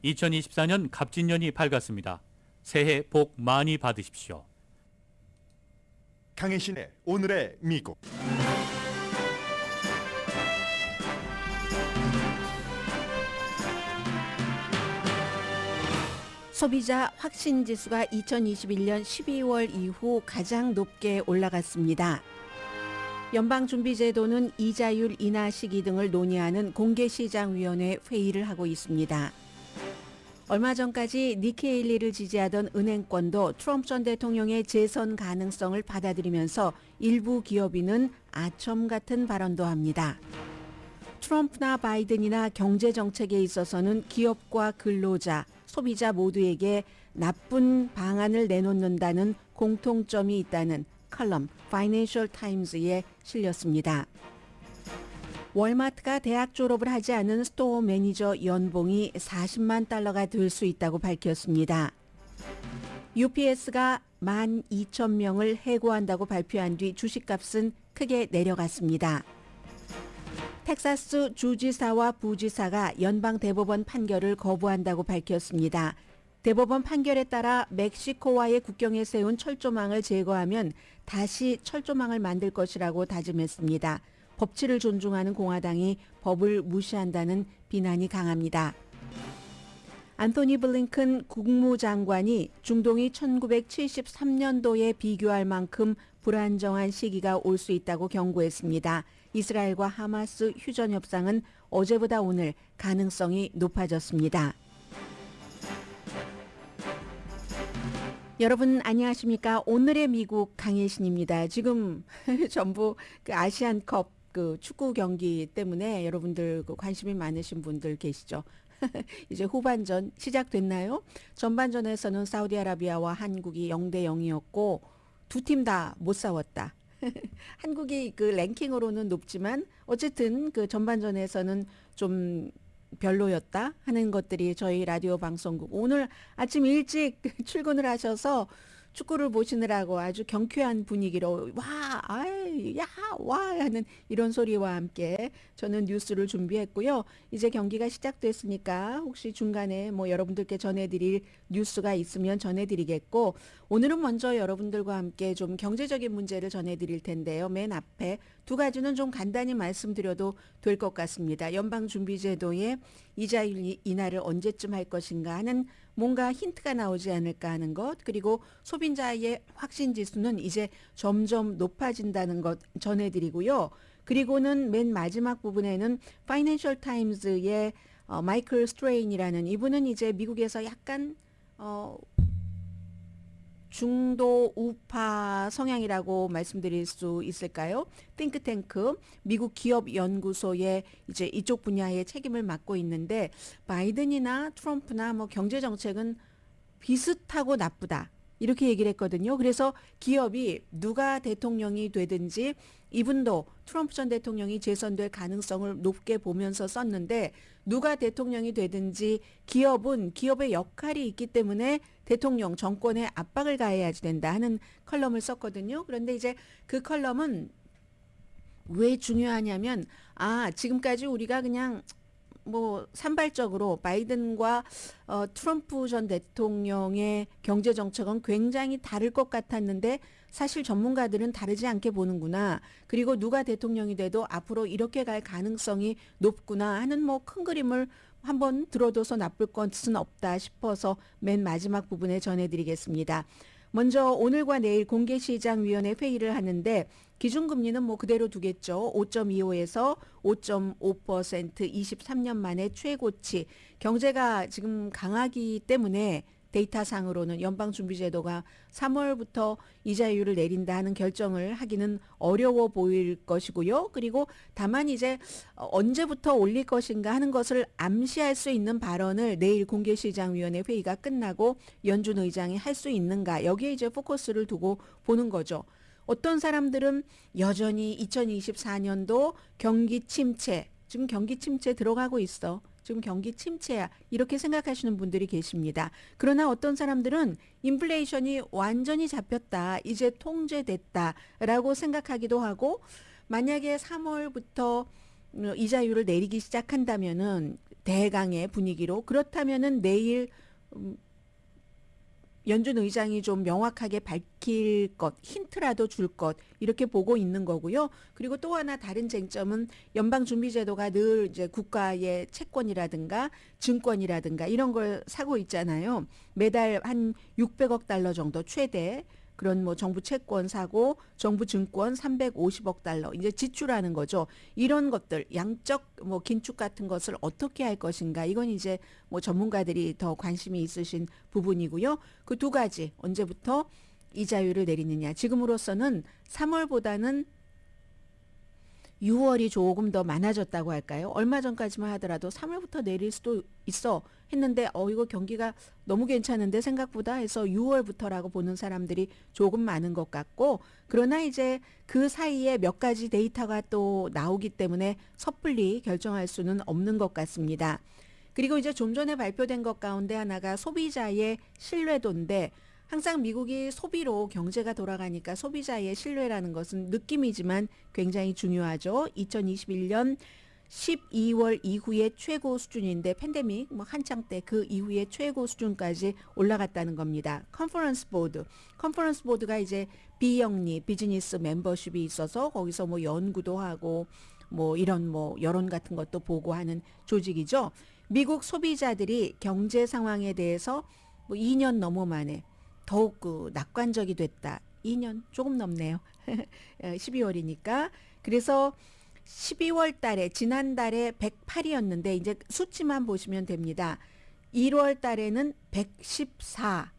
2024년 갑진년이 밝았습니다. 새해 복 많이 받으십시오. 강혜신의 오늘의 미국. 소비자 확신 지수가 2021년 12월 이후 가장 높게 올라갔습니다. 연방준비제도는 이자율 인하 시기 등을 논의하는 공개시장위원회 회의를 하고 있습니다. 얼마 전까지 니키 헤일리를 지지하던 은행권도 트럼프 전 대통령의 재선 가능성을 받아들이면서 일부 기업인은 아첨 같은 발언도 합니다. 트럼프나 바이든이나 경제 정책에 있어서는 기업과 근로자, 소비자 모두에게 나쁜 방안을 내놓는다는 공통점이 있다는 컬럼 파이낸셜 타임즈에 실렸습니다. 월마트가 대학 졸업을 하지 않은 스토어 매니저 연봉이 40만 달러가 될 수 있다고 밝혔습니다. UPS가 12,000명을 해고한다고 발표한 뒤 주식값은 크게 내려갔습니다. 텍사스 주지사와 부지사가 연방대법원 판결을 거부한다고 밝혔습니다. 대법원 판결에 따라 멕시코와의 국경에 세운 철조망을 제거하면 다시 철조망을 만들 것이라고 다짐했습니다. 법치를 존중하는 공화당이 법을 무시한다는 비난이 강합니다. 안토니 블링컨 국무장관이 중동이 1973년도에 비교할 만큼 불안정한 시기가 올 수 있다고 경고했습니다. 이스라엘과 하마스 휴전 협상은 어제보다 오늘 가능성이 높아졌습니다. 여러분 안녕하십니까? 오늘의 미국 강혜신입니다. 지금 전부 아시안컵 축구 경기 때문에 여러분들 관심이 많으신 분들 계시죠? 이제 후반전 시작됐나요? 전반전에서는 사우디아라비아와 한국이 0대 0이었고 두 팀 다 못 싸웠다. 한국이 랭킹으로는 높지만 어쨌든 전반전에서는 좀 별로였다 하는 것들이 저희 라디오 방송국 오늘 아침 일찍 출근을 하셔서 축구를 보시느라고 아주 경쾌한 분위기로 와 하는 이런 소리와 함께 저는 뉴스를 준비했고요. 이제 경기가 시작됐으니까 혹시 중간에 여러분들께 전해드릴 뉴스가 있으면 전해드리겠고 오늘은 먼저 여러분들과 함께 좀 경제적인 문제를 전해드릴 텐데요. 맨 앞에 두 가지는 좀 간단히 말씀드려도 될 것 같습니다. 연방준비제도의 이자율 인하를 언제쯤 할 것인가 하는 뭔가 힌트가 나오지 않을까 하는 것, 그리고 소비자의 확신지수는 이제 점점 높아진다는 것 전해드리고요. 그리고는 맨 마지막 부분에는 파이낸셜 타임즈의 마이클 스트레인이라는 이분은 이제 미국에서 약간 중도 우파 성향이라고 말씀드릴 수 있을까요? 띵크탱크 미국 기업 연구소에 이제 이쪽 분야의 책임을 맡고 있는데 바이든이나 트럼프나 경제 정책은 비슷하고 나쁘다. 이렇게 얘기를 했거든요. 그래서 기업이 누가 대통령이 되든지 이분도 트럼프 전 대통령이 재선될 가능성을 높게 보면서 썼는데 누가 대통령이 되든지 기업은 기업의 역할이 있기 때문에 대통령 정권에 압박을 가해야지 된다 하는 컬럼을 썼거든요. 그런데 이제 그 컬럼은 왜 중요하냐면 지금까지 우리가 그냥 산발적으로 바이든과 트럼프 전 대통령의 경제 정책은 굉장히 다를 것 같았는데 사실 전문가들은 다르지 않게 보는구나. 그리고 누가 대통령이 돼도 앞으로 이렇게 갈 가능성이 높구나 하는 큰 그림을 한번 들어둬서 나쁠 것은 없다 싶어서 맨 마지막 부분에 전해드리겠습니다. 먼저 오늘과 내일 공개시장위원회 회의를 하는데 기준금리는 그대로 두겠죠. 5.25에서 5.5% 23년 만에 최고치. 경제가 지금 강하기 때문에 데이터상으로는 연방준비제도가 3월부터 이자율을 내린다 하는 결정을 하기는 어려워 보일 것이고요. 그리고 다만 이제 언제부터 올릴 것인가 하는 것을 암시할 수 있는 발언을 내일 공개시장위원회 회의가 끝나고 연준 의장이 할 수 있는가 여기에 이제 포커스를 두고 보는 거죠. 어떤 사람들은 여전히 2024년도 경기 침체, 지금 경기 침체 들어가고 있어. 지금 경기 침체야. 이렇게 생각하시는 분들이 계십니다. 그러나 어떤 사람들은 인플레이션이 완전히 잡혔다. 이제 통제됐다라고 생각하기도 하고 만약에 3월부터 이자율을 내리기 시작한다면은 대강의 분위기로 그렇다면은 내일 연준 의장이 좀 명확하게 밝힐 것, 힌트라도 줄 것 이렇게 보고 있는 거고요. 그리고 또 하나 다른 쟁점은 연방준비제도가 늘 이제 국가의 채권이라든가 증권이라든가 이런 걸 사고 있잖아요. 매달 한 600억 달러 정도 최대 그런 뭐 정부 채권 사고 정부 증권 350억 달러 이제 지출하는 거죠. 이런 것들 양적 뭐 긴축 같은 것을 어떻게 할 것인가 이건 이제 뭐 전문가들이 더 관심이 있으신 부분이고요. 그 두 가지 언제부터 이자율을 내리느냐. 지금으로서는 3월보다는 6월이 조금 더 많아졌다고 할까요? 얼마 전까지만 하더라도 3월부터 내릴 수도 있어 했는데 이거 경기가 너무 괜찮은데 생각보다 해서 6월부터라고 보는 사람들이 조금 많은 것 같고 그러나 이제 그 사이에 몇 가지 데이터가 또 나오기 때문에 섣불리 결정할 수는 없는 것 같습니다. 그리고 이제 좀 전에 발표된 것 가운데 하나가 소비자의 신뢰도인데 항상 미국이 소비로 경제가 돌아가니까 소비자의 신뢰라는 것은 느낌이지만 굉장히 중요하죠. 2021년 12월 이후의 최고 수준인데 팬데믹 뭐 한창 때 그 이후의 최고 수준까지 올라갔다는 겁니다. 컨퍼런스 보드가 이제 비영리 비즈니스 멤버십이 있어서 거기서 뭐 연구도 하고 뭐 이런 뭐 여론 같은 것도 보고 하는 조직이죠. 미국 소비자들이 경제 상황에 대해서 뭐 2년 넘어 만에 더욱 낙관적이 됐다. 2년 조금 넘네요. 12월이니까. 그래서 12월 달에 지난달에 108이었는데 이제 수치만 보시면 됩니다. 1월 달에는 114.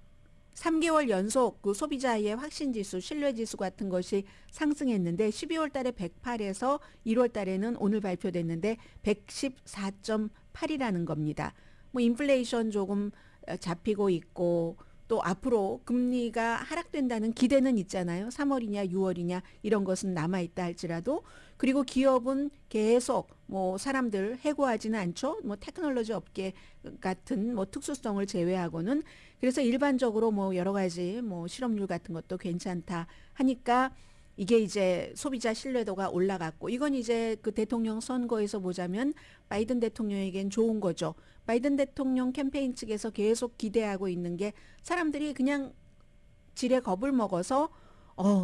3개월 연속 그 소비자의 확신지수, 신뢰지수 같은 것이 상승했는데 12월 달에 108에서 1월 달에는 오늘 발표됐는데 114.8이라는 겁니다. 뭐 인플레이션 조금 잡히고 있고 또 앞으로 금리가 하락된다는 기대는 있잖아요. 3월이냐 6월이냐 이런 것은 남아있다 할지라도 그리고 기업은 계속 뭐 사람들 해고하지는 않죠. 뭐 테크놀로지 업계 같은 뭐 특수성을 제외하고는 그래서 일반적으로 뭐 여러 가지 뭐 실업률 같은 것도 괜찮다 하니까 이게 이제 소비자 신뢰도가 올라갔고 이건 이제 그 대통령 선거에서 보자면 바이든 대통령에겐 좋은 거죠. 바이든 대통령 캠페인 측에서 계속 기대하고 있는 게 사람들이 그냥 지레 겁을 먹어서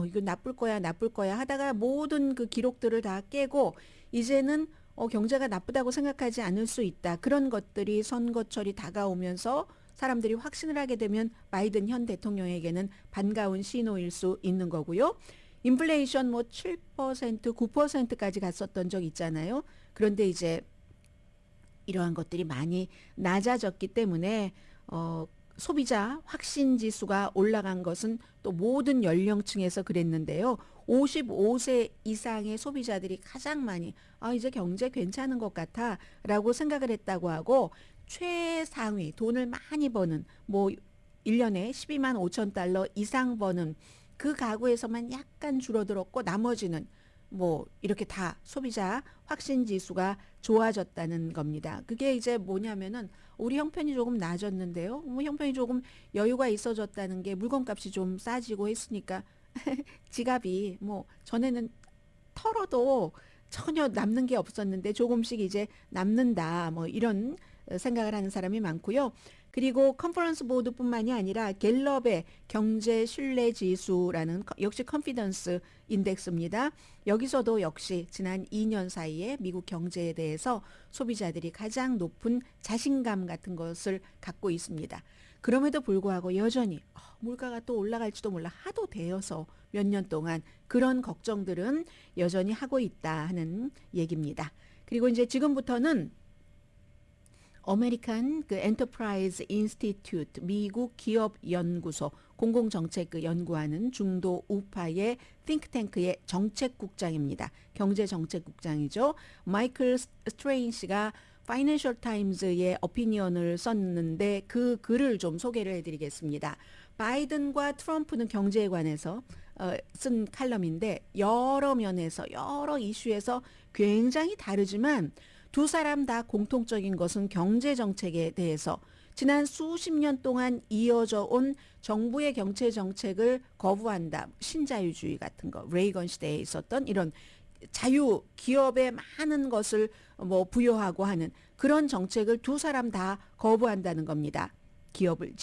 이거 나쁠 거야 하다가 모든 그 기록들을 다 깨고 이제는 경제가 나쁘다고 생각하지 않을 수 있다. 그런 것들이 선거철이 다가오면서 사람들이 확신을 하게 되면 바이든 현 대통령에게는 반가운 신호일 수 있는 거고요. 인플레이션 뭐 7%, 9%까지 갔었던 적 있잖아요. 그런데 이제 이러한 것들이 많이 낮아졌기 때문에 소비자 확신 지수가 올라간 것은 또 모든 연령층에서 그랬는데요. 55세 이상의 소비자들이 가장 많이 이제 경제 괜찮은 것 같아 라고 생각을 했다고 하고 최상위 돈을 많이 버는 뭐 1년에 12만 5천 달러 이상 버는 그 가구에서만 약간 줄어들었고 나머지는 뭐 이렇게 다 소비자 확신 지수가 좋아졌다는 겁니다. 그게 이제 뭐냐면은 우리 형편이 조금 나아졌는데요. 뭐 형편이 조금 여유가 있어졌다는 게 물건값이 좀 싸지고 했으니까 지갑이 뭐 전에는 털어도 전혀 남는 게 없었는데 조금씩 이제 남는다. 뭐 이런 생각을 하는 사람이 많고요. 그리고 컨퍼런스 보드뿐만이 아니라 갤럽의 경제 신뢰 지수라는 역시 컨피던스 인덱스입니다. 여기서도 역시 지난 2년 사이에 미국 경제에 대해서 소비자들이 가장 높은 자신감 같은 것을 갖고 있습니다. 그럼에도 불구하고 여전히 물가가 또 올라갈지도 몰라 하도 되어서 몇 년 동안 그런 걱정들은 여전히 하고 있다 하는 얘기입니다. 그리고 이제 지금부터는 어메리칸 그 엔터프라이즈 인스티튜트 미국 기업 연구소 공공정책 그 연구하는 중도 우파의 띵크탱크의 정책국장입니다. 경제정책국장이죠. 마이클 스트레인 씨가 파이낸셜 타임즈의 어피니언을 썼는데 그 글을 좀 소개를 해드리겠습니다. 바이든과 트럼프는 경제에 관해서 쓴 칼럼인데 여러 면에서 여러 이슈에서 굉장히 다르지만 두 사람 다 공통적인 것은 경제 정책에 대해서 지난 수십 년 동안 이어져 온 정부의 경제 정책을 거부한다. 신자유주의 같은 거, 레이건 시대에 있었던 이런 자유 기업에 많은 것을 뭐 부여하고 하는 그런 정책을 두 사람 다 거부한다는 겁니다. 기업을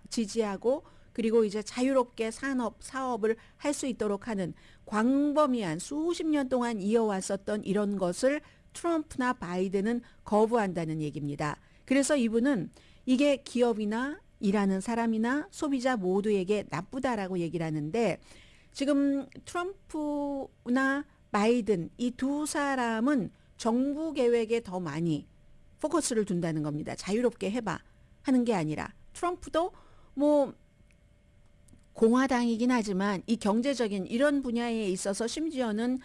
지지하고 그리고 이제 자유롭게 사업을 할 수 있도록 하는 광범위한 수십 년 동안 이어왔었던 이런 것을 트럼프나 바이든은 거부한다는 얘기입니다. 그래서 이분은 이게 기업이나 일하는 사람이나 소비자 모두에게 나쁘다라고 얘기를 하는데 지금 트럼프나 바이든 이 두 사람은 정부 계획에 더 많이 포커스를 둔다는 겁니다. 자유롭게 해봐 하는 게 아니라 트럼프도 뭐 공화당이긴 하지만 이 경제적인 이런 분야에 있어서 심지어는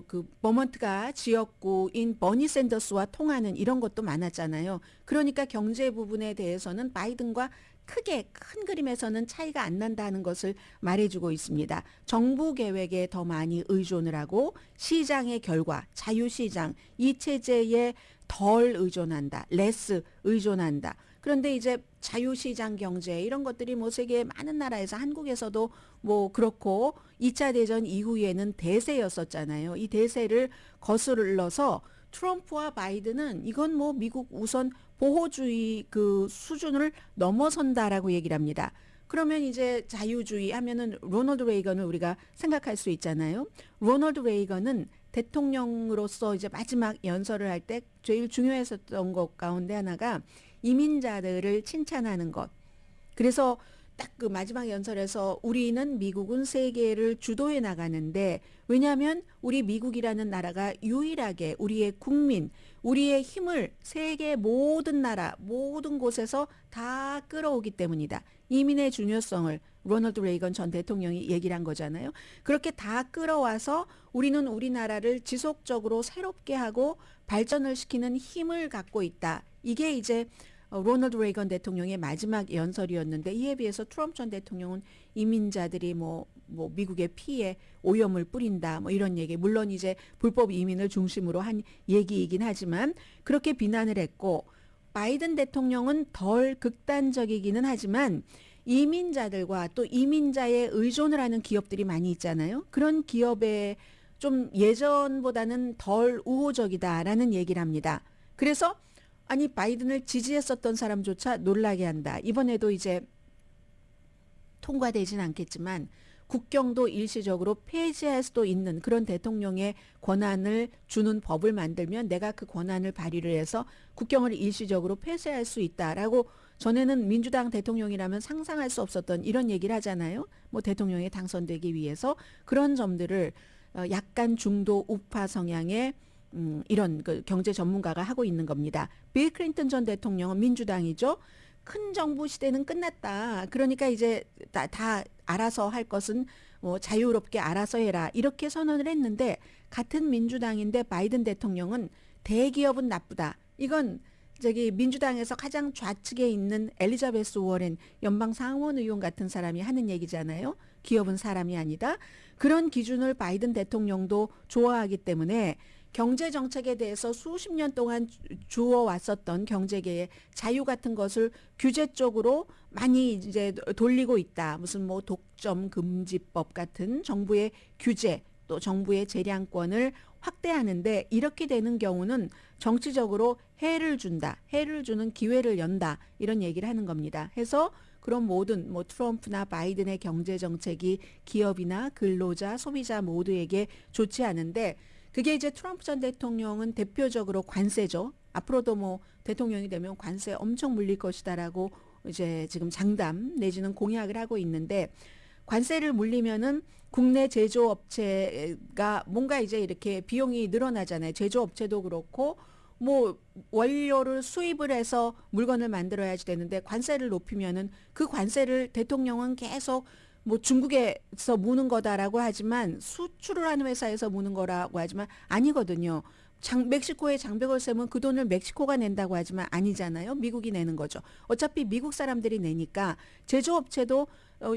그 버먼트가 지역구인 버니 샌더스와 통하는 이런 것도 많았잖아요. 그러니까 경제 부분에 대해서는 바이든과 크게 큰 그림에서는 차이가 안 난다는 것을 말해주고 있습니다. 정부 계획에 더 많이 의존을 하고 시장의 결과, 자유시장, 이 체제에 덜 의존한다. 레스 의존한다. 그런데 이제 자유시장 경제 이런 것들이 뭐 세계 많은 나라에서 한국에서도 뭐 그렇고 2차 대전 이후에는 대세였었잖아요. 이 대세를 거슬러서 트럼프와 바이든은 이건 뭐 미국 우선 보호주의 그 수준을 넘어선다라고 얘기를 합니다. 그러면 이제 자유주의 하면은 로널드 레이건을 우리가 생각할 수 있잖아요. 로널드 레이건은 대통령으로서 이제 마지막 연설을 할 때 제일 중요했었던 것 가운데 하나가 이민자들을 칭찬하는 것. 그래서 딱 그 마지막 연설에서 우리는 미국은 세계를 주도해 나가는데 왜냐하면 우리 미국이라는 나라가 유일하게 우리의 국민, 우리의 힘을 세계 모든 나라, 모든 곳에서 다 끌어오기 때문이다. 이민의 중요성을 로널드 레이건 전 대통령이 얘기를 한 거잖아요. 그렇게 다 끌어와서 우리는 우리나라를 지속적으로 새롭게 하고 발전을 시키는 힘을 갖고 있다. 이게 이제 로널드 레이건 대통령의 마지막 연설이었는데 이에 비해서 트럼프 전 대통령은 이민자들이 뭐 미국의 피해 오염을 뿌린다 뭐 이런 얘기 물론 이제 불법 이민을 중심으로 한 얘기이긴 하지만 그렇게 비난을 했고 바이든 대통령은 덜 극단적이기는 하지만 이민자들과 또 이민자에 의존을 하는 기업들이 많이 있잖아요. 그런 기업에 좀 예전보다는 덜 우호적이다라는 얘기를 합니다. 그래서 아니 바이든을 지지했었던 사람조차 놀라게 한다. 이번에도 이제 통과되진 않겠지만 국경도 일시적으로 폐지할 수도 있는 그런 대통령의 권한을 주는 법을 만들면 내가 그 권한을 발휘를 해서 국경을 일시적으로 폐쇄할 수 있다라고 전에는 민주당 대통령이라면 상상할 수 없었던 이런 얘기를 하잖아요. 뭐 대통령에 당선되기 위해서 그런 점들을 약간 중도 우파 성향의 이런 그 경제 전문가가 하고 있는 겁니다. 빌 클린턴 전 대통령은 민주당이죠. 큰 정부 시대는 끝났다. 그러니까 이제 다 알아서 할 것은 뭐 자유롭게 알아서 해라. 이렇게 선언을 했는데 같은 민주당인데 바이든 대통령은 대기업은 나쁘다. 이건 저기 민주당에서 가장 좌측에 있는 엘리자베스 워렌 연방 상원 의원 같은 사람이 하는 얘기잖아요. 기업은 사람이 아니다. 그런 기준을 바이든 대통령도 좋아하기 때문에 경제 정책에 대해서 수십 년 동안 주어왔었던 경제계의 자유 같은 것을 규제 쪽으로 많이 이제 돌리고 있다. 무슨 뭐 독점 금지법 같은 정부의 규제 또 정부의 재량권을 확대하는데 이렇게 되는 경우는 정치적으로 해를 준다. 해를 주는 기회를 연다. 이런 얘기를 하는 겁니다. 해서 그런 모든 뭐 트럼프나 바이든의 경제 정책이 기업이나 근로자, 소비자 모두에게 좋지 않은데 그게 이제 트럼프 전 대통령은 대표적으로 관세죠. 앞으로도 뭐 대통령이 되면 관세 엄청 물릴 것이다라고 이제 지금 장담 내지는 공약을 하고 있는데 관세를 물리면은 국내 제조업체가 뭔가 이제 이렇게 비용이 늘어나잖아요. 제조업체도 그렇고 뭐 원료를 수입을 해서 물건을 만들어야지 되는데 관세를 높이면은 그 관세를 대통령은 계속 뭐 중국에서 무는 거다라고 하지만 수출을 하는 회사에서 무는 거라고 하지만 아니거든요. 멕시코에 장벽을 세면 그 돈을 멕시코가 낸다고 하지만 아니잖아요. 미국이 내는 거죠. 어차피 미국 사람들이 내니까 제조업체도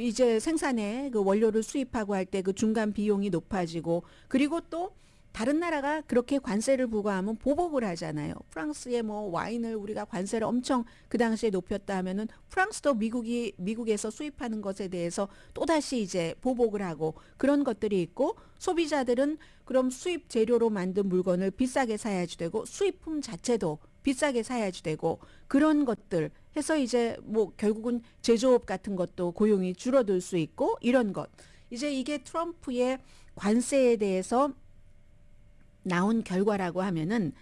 이제 생산에 그 원료를 수입하고 할 때 그 중간 비용이 높아지고 그리고 또 다른 나라가 그렇게 관세를 부과하면 보복을 하잖아요. 프랑스의 뭐 와인을 우리가 관세를 엄청 그 당시에 높였다 하면은 프랑스도 미국에서 수입하는 것에 대해서 또다시 이제 보복을 하고 그런 것들이 있고, 소비자들은 그럼 수입 재료로 만든 물건을 비싸게 사야지 되고 수입품 자체도 비싸게 사야지 되고, 그런 것들 해서 이제 뭐 결국은 제조업 같은 것도 고용이 줄어들 수 있고, 이런 것. 이제 이게 트럼프의 관세에 대해서 나온 결과라고 하면은,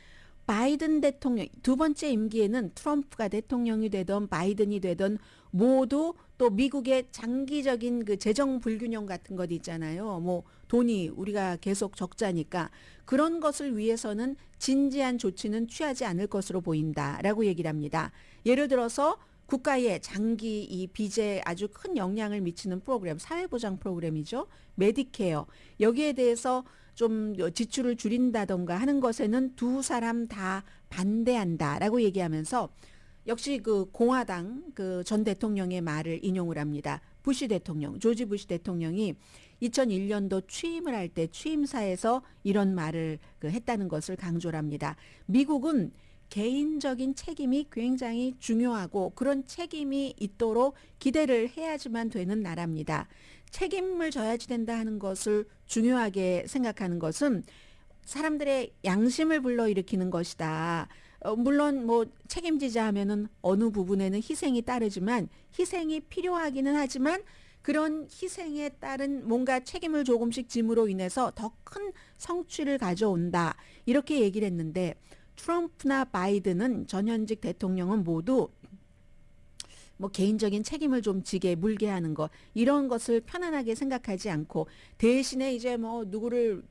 바이든 대통령 두 번째 임기에는 트럼프가 대통령이 되던 바이든이 되던 모두 또 미국의 장기적인 그 재정 불균형 같은 것 있잖아요. 뭐 돈이 우리가 계속 적자니까 그런 것을 위해서는 진지한 조치는 취하지 않을 것으로 보인다라고 얘기를 합니다. 예를 들어서 국가의 장기 이 빚에 아주 큰 영향을 미치는 프로그램, 사회보장 프로그램이죠. 메디케어. 여기에 대해서 좀 지출을 줄인다던가 하는 것에는 두 사람 다 반대한다라고 얘기하면서, 역시 그 공화당 그 전 대통령의 말을 인용을 합니다. 부시 대통령, 조지 부시 대통령이 2001년도 취임을 할 때 취임사에서 이런 말을 했다는 것을 강조를 합니다. 미국은 개인적인 책임이 굉장히 중요하고 그런 책임이 있도록 기대를 해야지만 되는 나라입니다. 책임을 져야지 된다 하는 것을 중요하게 생각하는 것은 사람들의 양심을 불러일으키는 것이다. 물론 뭐 책임지자 하면은 어느 부분에는 희생이 따르지만, 희생이 필요하기는 하지만 그런 희생에 따른 뭔가 책임을 조금씩 짐으로 인해서 더 큰 성취를 가져온다. 이렇게 얘기를 했는데, 트럼프나 바이든은 전현직 대통령은 모두 뭐 개인적인 책임을 좀 지게 물게 하는 것, 이런 것을 편안하게 생각하지 않고, 대신에 이제 뭐 누구를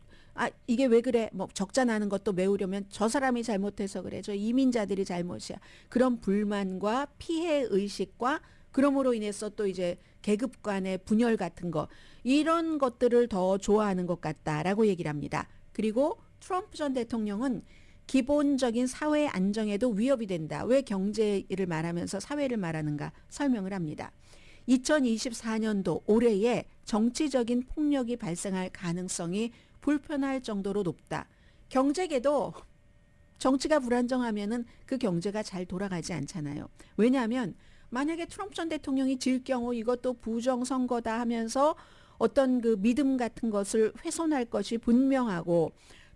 이게 왜 그래? 뭐 적자 나는 것도 메우려면 저 사람이 잘못해서 그래. 저 이민자들이 잘못이야. 그런 불만과 피해 의식과 그럼으로 인해서 또 이제 계급 간의 분열 같은 거, 이런 것들을 더 좋아하는 것 같다라고 얘기를 합니다. 그리고 트럼프 전 대통령은 기본적인 사회 안정에도 위협이 된다. 왜 경제를 말하면서 사회를 말하는가 설명을 합니다. 2024년도 올해에 정치적인 폭력이 발생할 가능성이 불편할 정도로 높다. 경제계도 정치가 불안정하면은 그 경제가 잘 돌아가지 않잖아요. 왜냐하면 만약에 트럼프 전 대통령이 질 경우 이것도 부정선거다 하면서 어떤 그 믿음 같은 것을 훼손할 것이 분명하고,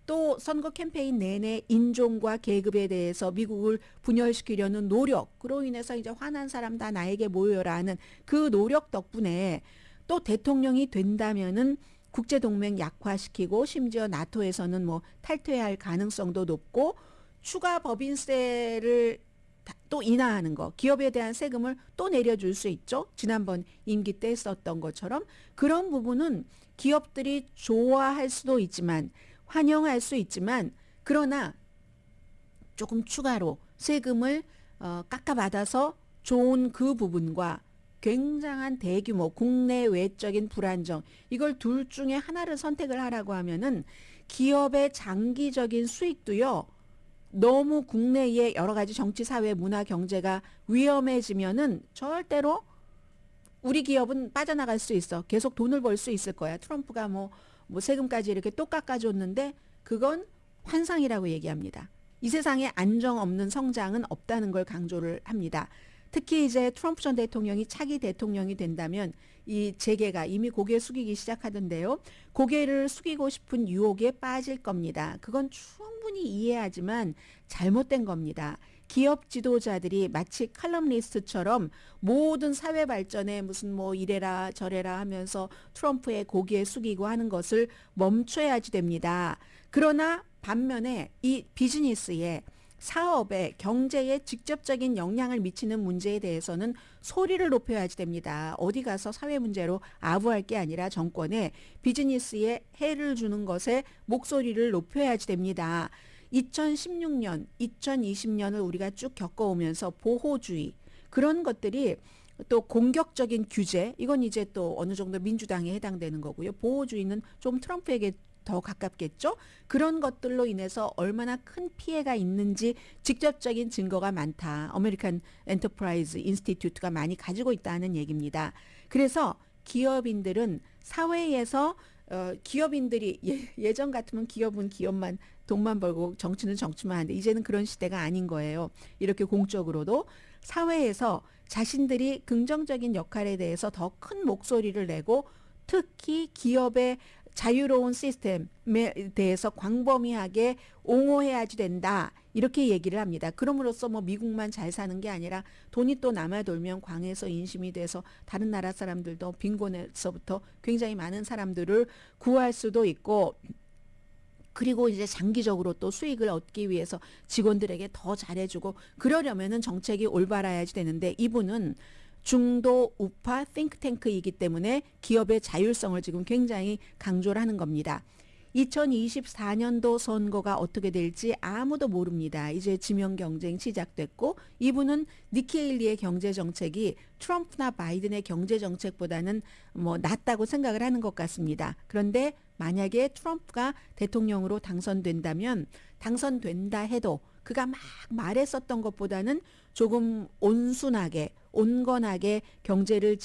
또 선거 캠페인 내내 인종과 계급에 대해서 미국을 분열시키려는 노력, 그로 인해서 이제 화난 사람 다 나에게 모여라 하는 그 노력 덕분에 또 대통령이 된다면은 국제동맹 약화시키고 심지어 나토에서는 뭐 탈퇴할 가능성도 높고, 추가 법인세를 또 인하하는 거, 기업에 대한 세금을 또 내려줄 수 있죠. 지난번 임기 때 썼던 것처럼. 그런 부분은 기업들이 좋아할 수도 있지만, 환영할 수 있지만, 그러나 조금 추가로 세금을 깎아받아서 좋은 그 부분과 굉장한 대규모 국내 외적인 불안정, 이걸 둘 중에 하나를 선택을 하라고 하면은 기업의 장기적인 수익도요, 너무 국내의 여러 가지 정치, 사회, 문화, 경제가 위험해지면은 절대로 우리 기업은 빠져나갈 수 있어. 계속 돈을 벌 수 있을 거야. 트럼프가 뭐 세금까지 이렇게 또 깎아줬는데 그건 환상이라고 얘기합니다. 이 세상에 안정 없는 성장은 없다는 걸 강조를 합니다. 특히 이제 트럼프 전 대통령이 차기 대통령이 된다면 이 재계가 이미 고개 숙이기 시작하던데요. 고개를 숙이고 싶은 유혹에 빠질 겁니다. 그건 충분히 이해하지만 잘못된 겁니다. 기업 지도자들이 마치 칼럼니스트처럼 모든 사회 발전에 무슨 뭐 이래라 저래라 하면서 트럼프의 고개 숙이고 하는 것을 멈춰야지 됩니다. 그러나 반면에 이 비즈니스에, 사업에, 경제에 직접적인 영향을 미치는 문제에 대해서는 소리를 높여야지 됩니다. 어디 가서 사회 문제로 아부할 게 아니라 정권에, 비즈니스에 해를 주는 것에 목소리를 높여야지 됩니다. 2016년, 2020년을 우리가 쭉 겪어오면서 보호주의, 그런 것들이 또 공격적인 규제, 이건 이제 또 어느 정도 민주당에 해당되는 거고요. 보호주의는 좀 트럼프에게 더 가깝겠죠. 그런 것들로 인해서 얼마나 큰 피해가 있는지 직접적인 증거가 많다. 아메리칸 엔터프라이즈 인스티튜트가 많이 가지고 있다는 얘기입니다. 그래서 기업인들은 사회에서 기업인들이 예전 같으면 기업은 기업만 돈만 벌고 정치는 정치만 하는데 이제는 그런 시대가 아닌 거예요. 이렇게 공적으로도 사회에서 자신들이 긍정적인 역할에 대해서 더 큰 목소리를 내고 특히 기업의 자유로운 시스템에 대해서 광범위하게 옹호해야지 된다. 이렇게 얘기를 합니다. 그럼으로써 뭐 미국만 잘 사는 게 아니라 돈이 또 남아 돌면 광에서 인심이 돼서 다른 나라 사람들도 빈곤에서부터 굉장히 많은 사람들을 구할 수도 있고 그리고 이제 장기적으로 또 수익을 얻기 위해서 직원들에게 더 잘해주고 그러려면은 정책이 올바라야지 되는데 이분은 중도 우파 띵크탱크이기 때문에 기업의 자율성을 지금 굉장히 강조를 하는 겁니다. 2024년도 선거가 어떻게 될지 아무도 모릅니다. 이제 지명 경쟁 시작됐고 이분은 니키 헤일리의 경제 정책이 트럼프나 바이든의 경제 정책보다는 뭐 낫다고 생각을 하는 것 같습니다. 그런데 만약에 트럼프가 대통령으로 당선된다면 당선된다 해도 그가 막 말했었던 것보다는 조금 온순하게 온건하게 경제를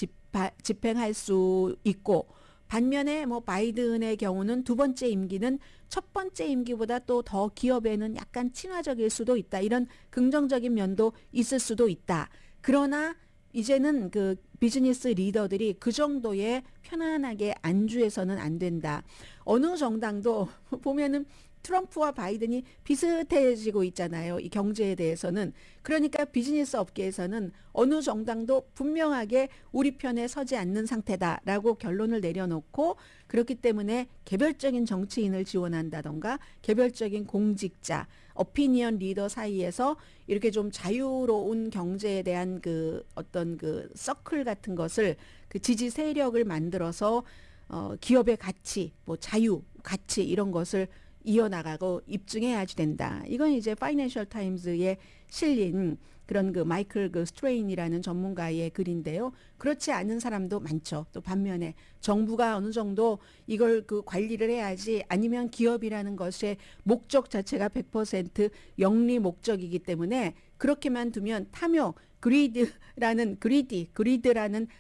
집행할 수 있고 반면에 뭐 바이든의 경우는 두 번째 임기는 첫 번째 임기보다 또 더 기업에는 약간 친화적일 수도 있다. 이런 긍정적인 면도 있을 수도 있다. 그러나 이제는 그 비즈니스 리더들이 그 정도의 편안하게 안주해서는 안 된다. 어느 정당도 보면은 트럼프와 바이든이 비슷해지고 있잖아요. 이 경제에 대해서는. 그러니까 비즈니스 업계에서는 어느 정당도 분명하게 우리 편에 서지 않는 상태다라고 결론을 내려놓고 그렇기 때문에 개별적인 정치인을 지원한다던가 개별적인 공직자, 어피니언 리더 사이에서 이렇게 좀 자유로운 경제에 대한 그 어떤 그 서클 같은 것을 그 지지 세력을 만들어서 기업의 가치, 뭐 자유, 가치 이런 것을 이어나가고 입증해야지 된다. 이건 이제 파이낸셜 타임즈에 실린 그런 그 마이클 그 스트레인이라는 전문가의 글인데요. 그렇지 않은 사람도 많죠. 또 반면에 정부가 어느 정도 이걸 그 관리를 해야지 아니면 기업이라는 것의 목적 자체가 100% 영리 목적이기 때문에 그렇게만 두면 탐욕, 그리드라는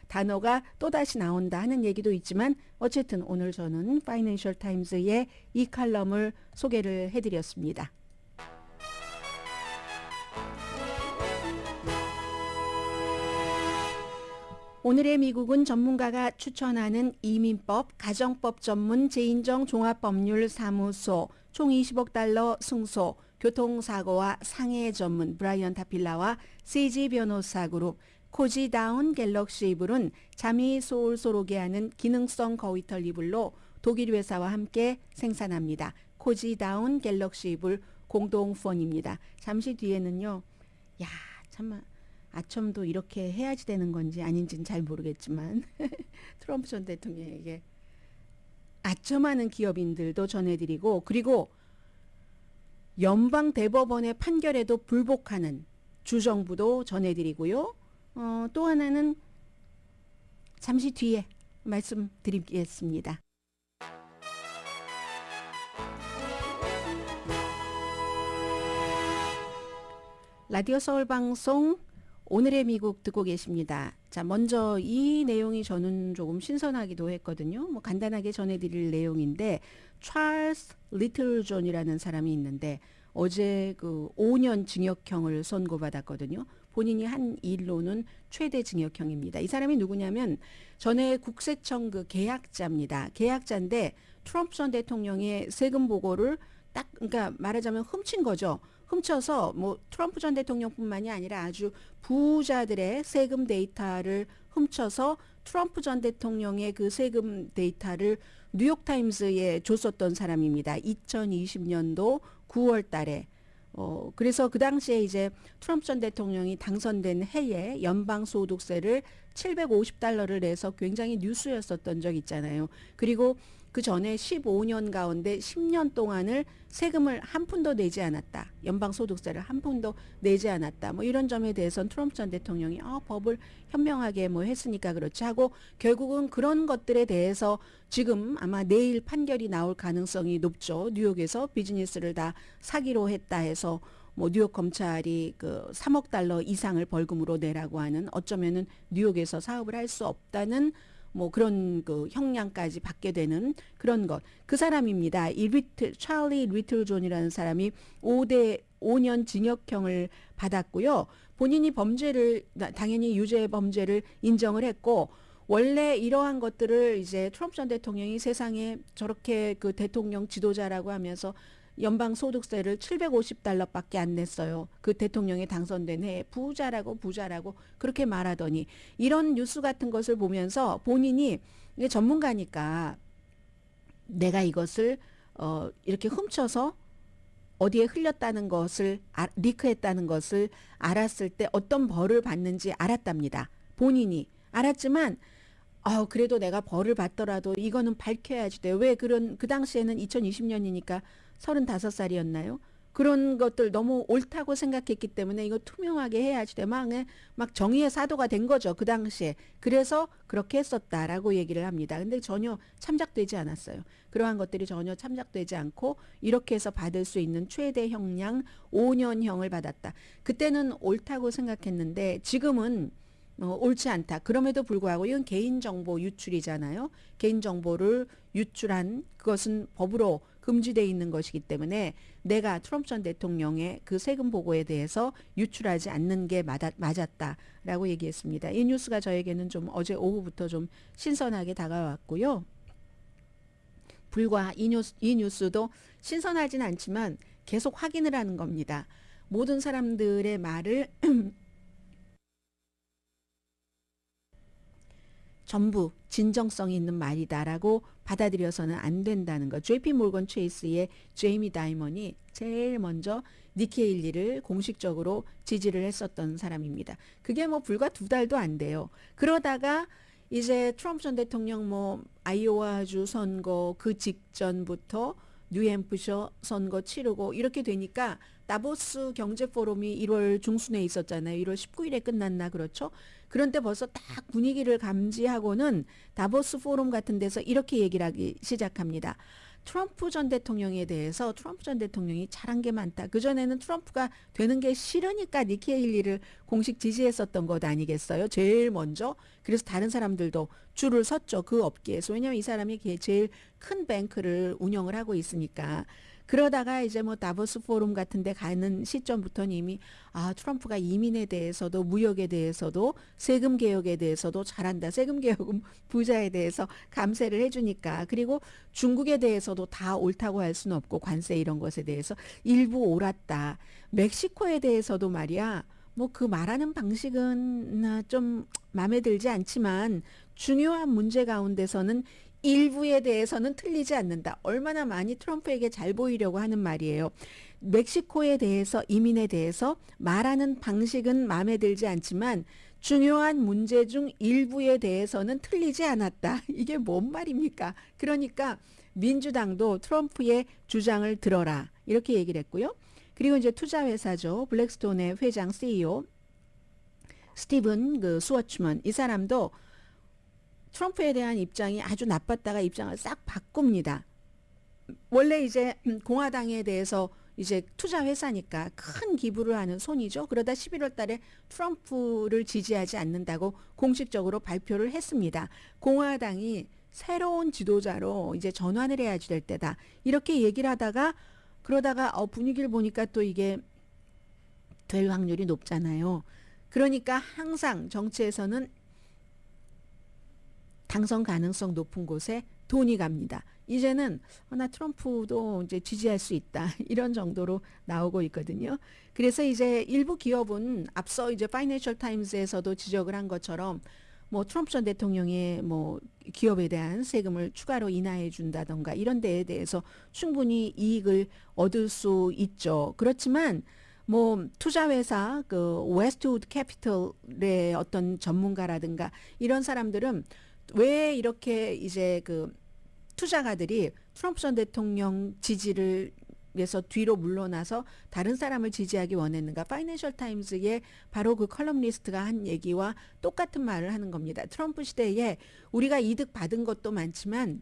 단어가 또다시 나온다 하는 얘기도 있지만 어쨌든 오늘 저는 파이낸셜 타임즈의 이 칼럼을 소개를 해드렸습니다. 오늘의 미국은 전문가가 추천하는 이민법, 가정법 전문 재인정 종합법률사무소 총 20억 달러 승소, 교통사고와 상해 전문 브라이언 타필라와 CG 변호사 그룹, 코지다운 갤럭시 이불은 잠이 솔솔 오게 하는 기능성 거위털 이불로 독일 회사와 함께 생산합니다. 코지다운 갤럭시 이불 공동후원입니다. 잠시 뒤에는요. 야, 참아. 아첨도 이렇게 해야지 되는 건지 아닌지는 잘 모르겠지만 트럼프 전 대통령에게 아첨하는 기업인들도 전해드리고 그리고 연방 대법원의 판결에도 불복하는 주정부도 전해드리고요. 또 하나는 잠시 뒤에 말씀드리겠습니다. 라디오 서울 방송 오늘의 미국 듣고 계십니다. 자, 먼저 이 내용이 저는 조금 신선하기도 했거든요. 뭐 간단하게 전해드릴 내용인데 찰스 리틀존이라는 사람이 있는데 어제 그 5년 징역형을 선고받았거든요. 본인이 한 일로는 최대 징역형입니다. 이 사람이 누구냐면 전에 국세청 그 계약자입니다. 계약자인데 트럼프 전 대통령의 세금 보고를 딱 그러니까 말하자면 훔친 거죠. 훔쳐서 뭐 트럼프 전 대통령뿐만이 아니라 아주 부자들의 세금 데이터를 훔쳐서 트럼프 전 대통령의 그 세금 데이터를 뉴욕타임스에 줬었던 사람입니다. 2020년도 9월 달에. 그래서 그 당시에 이제 트럼프 전 대통령이 당선된 해에 연방소득세를 $750를 내서 굉장히 뉴스였었던 적 있잖아요. 그리고 그 전에 15년 가운데 10년 동안을 세금을 한 푼도 내지 않았다. 연방소득세를 한 푼도 내지 않았다. 뭐 이런 점에 대해서는 트럼프 전 대통령이 법을 현명하게 뭐 했으니까 그렇지 하고 결국은 그런 것들에 대해서 지금 아마 내일 판결이 나올 가능성이 높죠. 뉴욕에서 비즈니스를 다 사기로 했다 해서 뭐 뉴욕 검찰이 그 3억 달러 이상을 벌금으로 내라고 하는 어쩌면은 뉴욕에서 사업을 할 수 없다는 뭐 그런 그 형량까지 받게 되는 그런 것. 그 사람입니다. 찰리 리틀 존이라는 사람이 5년 징역형을 받았고요. 본인이 범죄를 당연히 유죄 범죄를 인정을 했고 원래 이러한 것들을 이제 트럼프 전 대통령이 세상에 저렇게 그 대통령 지도자라고 하면서 연방 소득세를 $750밖에 안 냈어요. 그 대통령이 당선된 해에 부자라고 그렇게 말하더니 이런 뉴스 같은 것을 보면서 본인이 이게 전문가니까 내가 이것을 이렇게 훔쳐서 어디에 흘렸다는 것을 리크했다는 것을 알았을 때 어떤 벌을 받는지 알았답니다. 본인이 알았지만 그래도 내가 벌을 받더라도 이거는 밝혀야지 돼. 왜 그 당시에는 2020년이니까 35살이었나요? 그런 것들 너무 옳다고 생각했기 때문에 이거 투명하게 해야지 돼. 막 정의의 사도가 된 거죠. 그 당시에. 그래서 그렇게 했었다라고 얘기를 합니다. 근데 전혀 참작되지 않았어요. 그러한 것들이 전혀 참작되지 않고 이렇게 해서 받을 수 있는 최대 형량 5년형을 받았다. 그때는 옳다고 생각했는데 지금은 옳지 않다. 그럼에도 불구하고 이건 개인정보 유출이잖아요. 개인정보를 유출한 그것은 법으로 금지되어 있는 것이기 때문에 내가 트럼프 전 대통령의 그 세금 보고에 대해서 유출하지 않는 게 맞았다라고 얘기했습니다. 이 뉴스가 저에게는 좀 어제 오후부터 좀 신선하게 다가왔고요. 불과 이 뉴스도 신선하진 않지만 계속 확인을 하는 겁니다. 모든 사람들의 말을 전부 진정성이 있는 말이다라고 받아들여서는 안 된다는 것. JP 모건 체이스의 제이미 다이먼이 제일 먼저 니키 헤일리를 공식적으로 지지를 했었던 사람입니다. 그게 뭐 불과 2달도 안 돼요. 그러다가 이제 트럼프 전 대통령 아이오와주 선거 그 직전부터 뉴햄프셔 선거 치르고 이렇게 되니까 다보스 경제 포럼이 1월 중순에 있었잖아요. 1월 19일에 끝났나 그렇죠? 그런데 벌써 딱 분위기를 감지하고는 다보스 포럼 같은 데서 이렇게 얘기를 하기 시작합니다. 트럼프 전 대통령에 대해서 트럼프 전 대통령이 잘한 게 많다. 그전에는 트럼프가 되는 게 싫으니까 니키 헤일리를 공식 지지했었던 것 아니겠어요? 제일 먼저. 그래서 다른 사람들도 줄을 섰죠. 그 업계에서. 왜냐하면 이 사람이 제일 큰 뱅크를 운영을 하고 있으니까. 그러다가 이제 다보스 포럼 같은 데 가는 시점부터는 이미 트럼프가 이민에 대해서도 무역에 대해서도 세금 개혁에 대해서도 잘한다. 세금 개혁은 부자에 대해서 감세를 해주니까. 그리고 중국에 대해서도 다 옳다고 할 수는 없고 관세 이런 것에 대해서 일부 옳았다. 멕시코에 대해서도 말이야. 그 말하는 방식은 좀 마음에 들지 않지만 중요한 문제 가운데서는 일부에 대해서는 틀리지 않는다. 얼마나 많이 트럼프에게 잘 보이려고 하는 말이에요. 멕시코에 대해서 이민에 대해서 말하는 방식은 마음에 들지 않지만 중요한 문제 중 일부에 대해서는 틀리지 않았다. 이게 뭔 말입니까? 그러니까 민주당도 트럼프의 주장을 들어라. 이렇게 얘기를 했고요. 그리고 이제 투자회사죠. 블랙스톤의 회장 CEO 스티븐 스워츠먼 이 사람도 트럼프에 대한 입장이 아주 나빴다가 입장을 싹 바꿉니다. 원래 이제 공화당에 대해서 이제 투자 회사니까 큰 기부를 하는 손이죠. 그러다 11월 달에 트럼프를 지지하지 않는다고 공식적으로 발표를 했습니다. 공화당이 새로운 지도자로 이제 전환을 해야지 될 때다. 이렇게 얘기를 하다가 그러다가 분위기를 보니까 또 이게 될 확률이 높잖아요. 그러니까 항상 정치에서는 당선 가능성 높은 곳에 돈이 갑니다. 이제는 나 트럼프도 이제 지지할 수 있다. 이런 정도로 나오고 있거든요. 그래서 이제 일부 기업은 앞서 이제 파이낸셜 타임스에서도 지적을 한 것처럼 트럼프 전 대통령의 기업에 대한 세금을 추가로 인하해 준다던가 이런 데에 대해서 충분히 이익을 얻을 수 있죠. 그렇지만 투자회사 웨스트우드 캐피털의 어떤 전문가라든가 이런 사람들은 왜 이렇게 이제 투자가들이 트럼프 전 대통령 지지를 위해서 뒤로 물러나서 다른 사람을 지지하기 원했는가? 파이낸셜 타임스의 바로 그 컬럼니스트가 한 얘기와 똑같은 말을 하는 겁니다. 트럼프 시대에 우리가 이득 받은 것도 많지만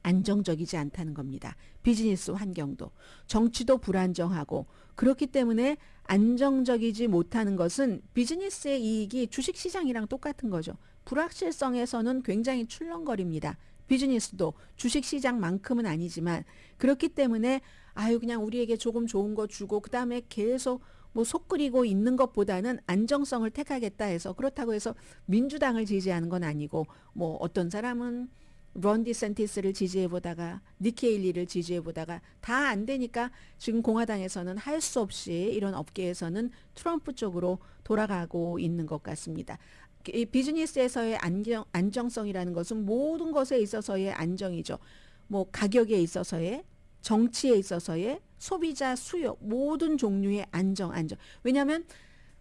안정적이지 않다는 겁니다. 비즈니스 환경도 정치도 불안정하고 그렇기 때문에 안정적이지 못하는 것은 비즈니스의 이익이 주식시장이랑 똑같은 거죠. 불확실성에서는 굉장히 출렁거립니다. 비즈니스도 주식시장만큼은 아니지만 그렇기 때문에 아유 그냥 우리에게 조금 좋은 거 주고 그다음에 계속 뭐 속 끓이고 있는 것보다는 안정성을 택하겠다 해서 그렇다고 해서 민주당을 지지하는 건 아니고 뭐 어떤 사람은 론 디센티스를 지지해 보다가 니키 헤일리를 지지해 보다가 다 안 되니까 지금 공화당에서는 할 수 없이 이런 업계에서는 트럼프 쪽으로 돌아가고 있는 것 같습니다. 이 비즈니스에서의 안정성이라는 것은 모든 것에 있어서의 안정이죠. 뭐 가격에 있어서의 정치에 있어서의 소비자 수요 모든 종류의 안정. 왜냐하면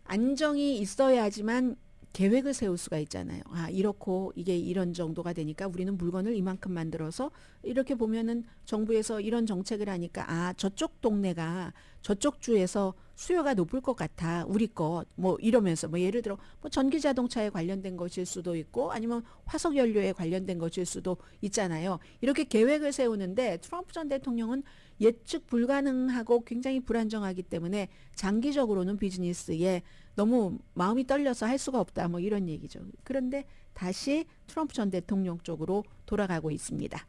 안정이 있어야지만 계획을 세울 수가 있잖아요. 아, 이렇고 이게 이런 정도가 되니까 우리는 물건을 이만큼 만들어서 이렇게 보면은 정부에서 이런 정책을 하니까 아, 저쪽 동네가 저쪽 주에서 수요가 높을 것 같아. 우리 것 뭐 이러면서 뭐 예를 들어 뭐 전기 자동차에 관련된 것일 수도 있고 아니면 화석 연료에 관련된 것일 수도 있잖아요. 이렇게 계획을 세우는데 트럼프 전 대통령은 예측 불가능하고 굉장히 불안정하기 때문에 장기적으로는 비즈니스에 너무 마음이 떨려서 할 수가 없다. 뭐 이런 얘기죠. 그런데 다시 트럼프 전 대통령 쪽으로 돌아가고 있습니다.